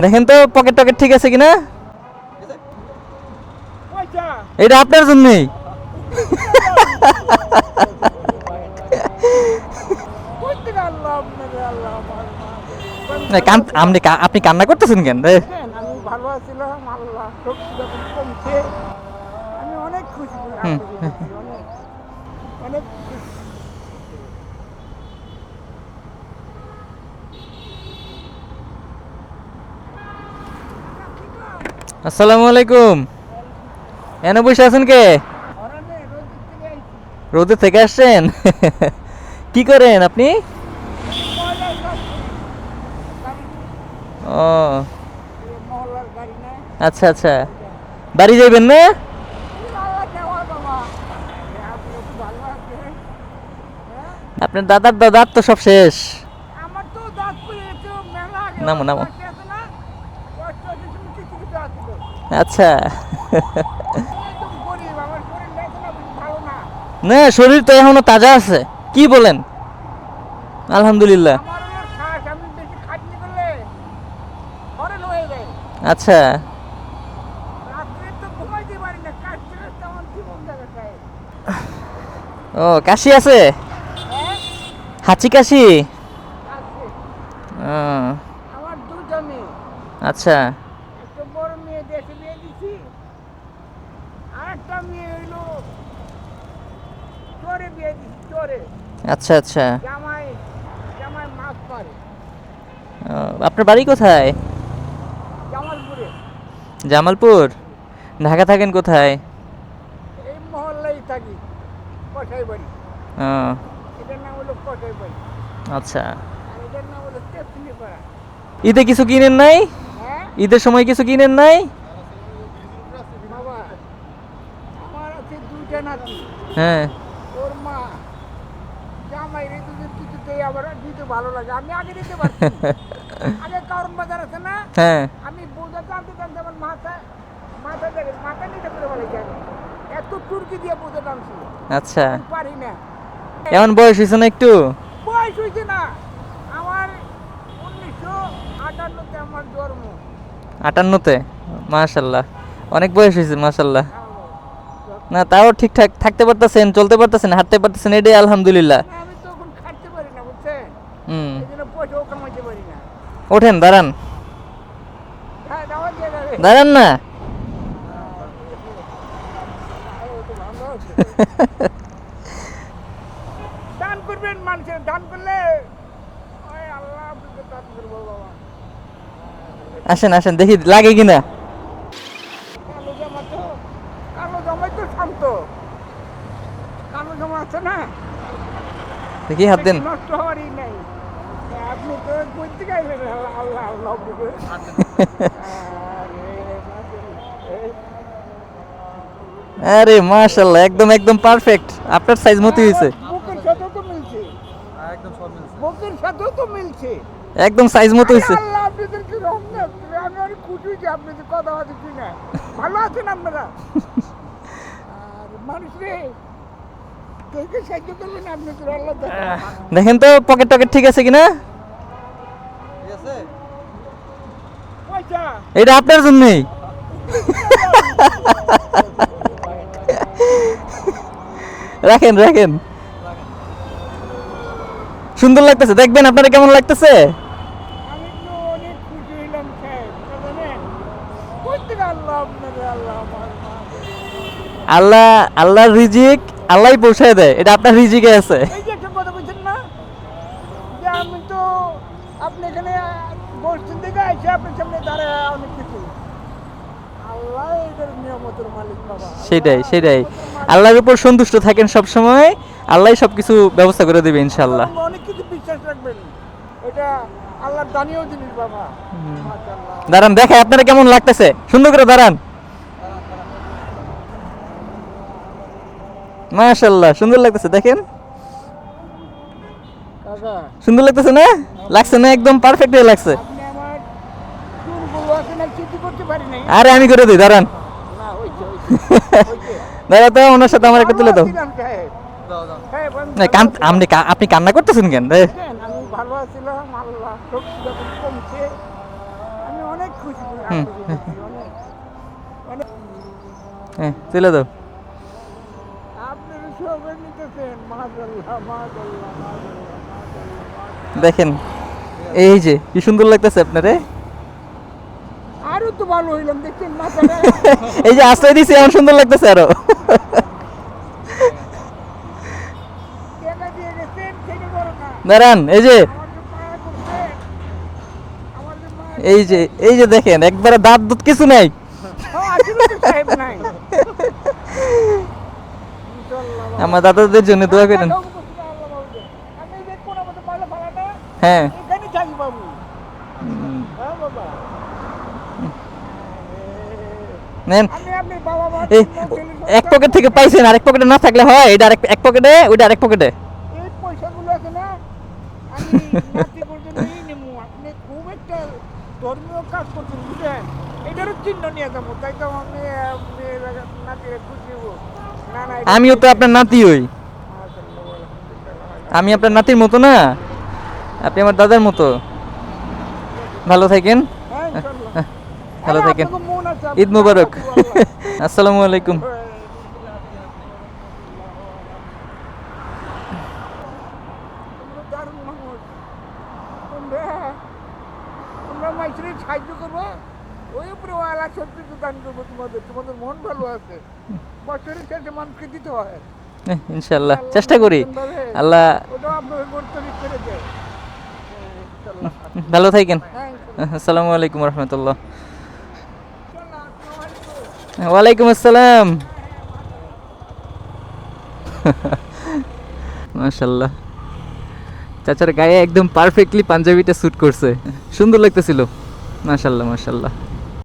দেখেন তো পকেট টকেট ঠিক আছে কিনা। এটা আপনার জন্যই। আপনি কান্না করতেছেন কেন রে? আমি ভালো আছিলাম, আল্লাহ শক্তি যখন কমছে আমি অনেক খুশি, অনেক অনেক খুশি। আসসালামু আলাইকুম। এনে বসে আছেন কে? রোদে থেকে আসছেন? কি করেন আপনি? ও আচ্ছা আচ্ছা, বাড়ি যাইবেন না? আপনার দাদার দাদার তো সব শেষ। নামো নামো। আচ্ছা। না, শরীর তো এখনো তাজা আছে। কি বলেন? আলহামদুলিল্লাহ। আচ্ছা। ও, কাশি আছে? হাঁচি কাশি? আমার দুটো মেয়ে। আচ্ছা একটা বড় মেয়ে দেশে বিয়ে দিছি, আর একটা মেয়ে হইলো চরে বিয়ে দিছি, চরে। আচ্ছা আচ্ছা। জামাই জামাই মাছ পারে। আপনার বাড়ি কোথায়? জামালপুরে। জামালপুর? ঢাকা থাকেন কোথায়? এই মহল্লায় থাকি, কষাই বাড়ি। এটার নাম হলো কষাই বাড়ি। আচ্ছা। আর এটার নাম হলো তেপনি পাড়া। ঈদে কিছু কিনেন নাই? হ্যাঁ ঈদের সময় কিছু কিনেন নাই? বাবা, আমার আছে দুইটা নাতি। হ্যাঁ। ওর মা জামাই রে দুদিন কিছু দেয়, আবার দিতে ভালো লাগে। আমি আগে দিতে পারছি আগে কারণ বাজার আছে না, হ্যাঁ। আমি বোঝা টানতে টানতে আমার মাথা মাথা দেখে মাথা নিতে করে বলে যাবে, এত তুর্কি দিয়ে বোঝা টানছি। আচ্ছা। পারি না। এমন বয়স হয়েছে না একটু? বয়স হয়েছে না আমার, 1958-তে আমার জন্ম। 58-তে? মাশাল্লাহ, অনেক বয়স হয়েছে মাশাল্লাহ। না, তাও ঠিকঠাক থাকতে পারতেছেন, চলতে পারতেছেন, হাঁটতে পারতেছেন, এটাই আলহামদুলিল্লাহ। আমি তখন খাটতে পারি না, বুঝছেন? হুম। এই জন্য পয়সাও কামাইতে পারি না। ওঠেন, দাঁড়ান। হ্যাঁ, দাওয়াত দিয়ে যাবে। দাঁড়ান না। দান করবেন, মানুষের দান করলে ওই আল্লাহ আপনাকে দান করবো বাবা। আসেন আসেন, দেখি লাগে কিনা। কালো জামা তো, কালো জামাই তো শান্ত, কালো জামা আছে না, দেখি হাত দেন। নষ্ট হওয়ারই নাই। আপনি তো করতে গাইলেন আল্লাহ আল্লাহ বলে। আরে মাশাআল্লাহ, একদম একদম পারফেক্ট, আপনার সাইজ মতো হয়েছে। বুকের সাথেও তো মিলছে, একদম সব মিলছে, বুকের সাথেও তো মিলছে, একদম সাইজ মতো হয়েছে। আল্লাহ আপনাদেরকে রহমত। আমি অনেক খুশি যে আপনাদের কথা আছে কিনা, ভালো আছেন আপনারা। আর মানুষ রে তোকে সাহায্য করবেন আপনাদের আল্লাহ। দেখেন তো পকেট টকেট ঠিক আছে কিনা। পয়সা এটা আপনার জন্যই। রাখেন রাখেন, সুন্দর লাগতেছে, দেখবেন আপনারা কেমন লাগতেছে। আমি তো অনেক খুশি হইলাম সাহেব, জানেন করতে আল্লাহ আপনাদের আল্লাহ আল্লাহ, আল্লাহর রিজিক আল্লাহই পৌঁছায় দেয়, এটা আপনার রিজিকে আছে। এই যে একটা কথা বলছেন না যে আমি তো আপনি এখানে বসছেন দেখে এসে আপনার সামনে দাঁড়ায় অনেক কিছু, আল্লাহ এদের নিয়ামতের মালিক বাবা। সেটাই সেটাই, আল্লাহর উপর সন্তুষ্ট থাকেন সব সময়, আল্লাহই সবকিছু ব্যবস্থা করে দেবে ইনশাআল্লাহ। অনেক কিছু বিশ্বাস রাখবেন, এটা আল্লাহর দানীয় জিনিস বাবা। মাশাআল্লাহ। দাঁড়ান, দেখে আপনারা কেমন লাগতেছে, সুন্দর করে দাঁড়ান। মাশাআল্লাহ, সুন্দর লাগতেছে, দেখেন কাকা সুন্দর লাগতেছে না? লাগছে না? একদম পারফেক্ট হয়ে লাগছে। আপনি আমার চুলগুলো আছে না চিঠি করতে পারি নাই। আরে আমি করে দিই, দাঁড়ান। না হইছে হইছে দাঁড়া তো, ওনার সাথে আমার একটা তুলে দাও। আমি আপনি কান্না করতেছেন কেন রে? ভালো আছিলাম, আল্লাহ শক্তি যখন কমছে আমি অনেক খুশি হুম। অনেক অনেক হ্যাঁ চলে দাও। আপনারা সবাই নিতেছেন মাশাআল্লাহ মাশাআল্লাহ মাশাআল্লাহ মাশাআল্লাহ দেখেন এই যে কি সুন্দর লাগতেছে আপনারে। আরো তো ভালো হইলাম দেখছেন মাথাটা এই যে আশ্রয় দিছি এমন সুন্দর লাগতেছে আরো। টাকা দিয়ে গেছেন সেটা বড় না দাঁড়ান এই যে আমার যে মায়া করছেন আমার যে মায়া এই যে দেখেন একবারে দাঁত দুধ কিছু নাই। আসলে তো সাহেব নাই ইনশাআল্লাহ বাবা। আমার দাদাদের জন্য দোয়া করেন। আল্লাহ বাবুকে। আমি এই যে কোনা মতো পয়লা ফালাটা হ্যাঁ এখানে থাকি বাবু হ্যাঁ বাবা নেন। আমি আপনার বাবা মা এই এক পকেট থেকে পাইছেন, আরেক পকেটে না থাকলে হয়? এটা এক পকেটে, ওইটা আরেক পকেটে। এই পয়সাগুলো আছে না আমি নাতি পর্যন্তই নেবো আপনি খুব একটা ধর্মীয় কাজ করছেন বুঝলেন এটারও চিহ্ন নিয়ে যাবো তাই তো আমি নাতিরে খুশি হবো না না এটা- আমিও তো আপনার নাতি হই। মাশাআল্লাহ, আলহামদুলিল্লাহ। আমি আপনার নাতির মতো না, আপনি আমার দাদার মতো। ভালো থাকেন, হ্যাঁ, ইনশাআল্লাহ। ভালো আরে, থাকেন। আপনাকে মন আছে, ঈদ আপনি মুবারক। ভালো থাকবেন, আল্লাহ। আসসালামু আলাইকুম। তোমরা দারুণ মানুষ। তোমরা মাইসিরে সাহায্য করবো ওই উপরে ওয়ালা সত্যি তো দান করবো তোমাদের মন ভালো আছে বছরের শেষে মানুষকে দিতে হয় ইনশাল্লাহ চেষ্টা করি। আল্লাহ ওটাও আপনাকে গর্তরিক করে দেয় ইনশাআল্লাহ। ভালো থাকেন। হ্যাঁ ইনশাআল্লাহ। আসসালামু আলাইকুম রহমতুল্লাহ। ইনশাআল্লাহ, আসসালামু আলাইকুম। ওয়ালাইকুম আসসালাম। মাশাল্লাহ, চাচার গায়ে একদম পারফেক্টলি পাঞ্জাবিটা স্যুট করছে, সুন্দর লাগতেছিল। মাশাল্লাহ মাশাল্লাহ।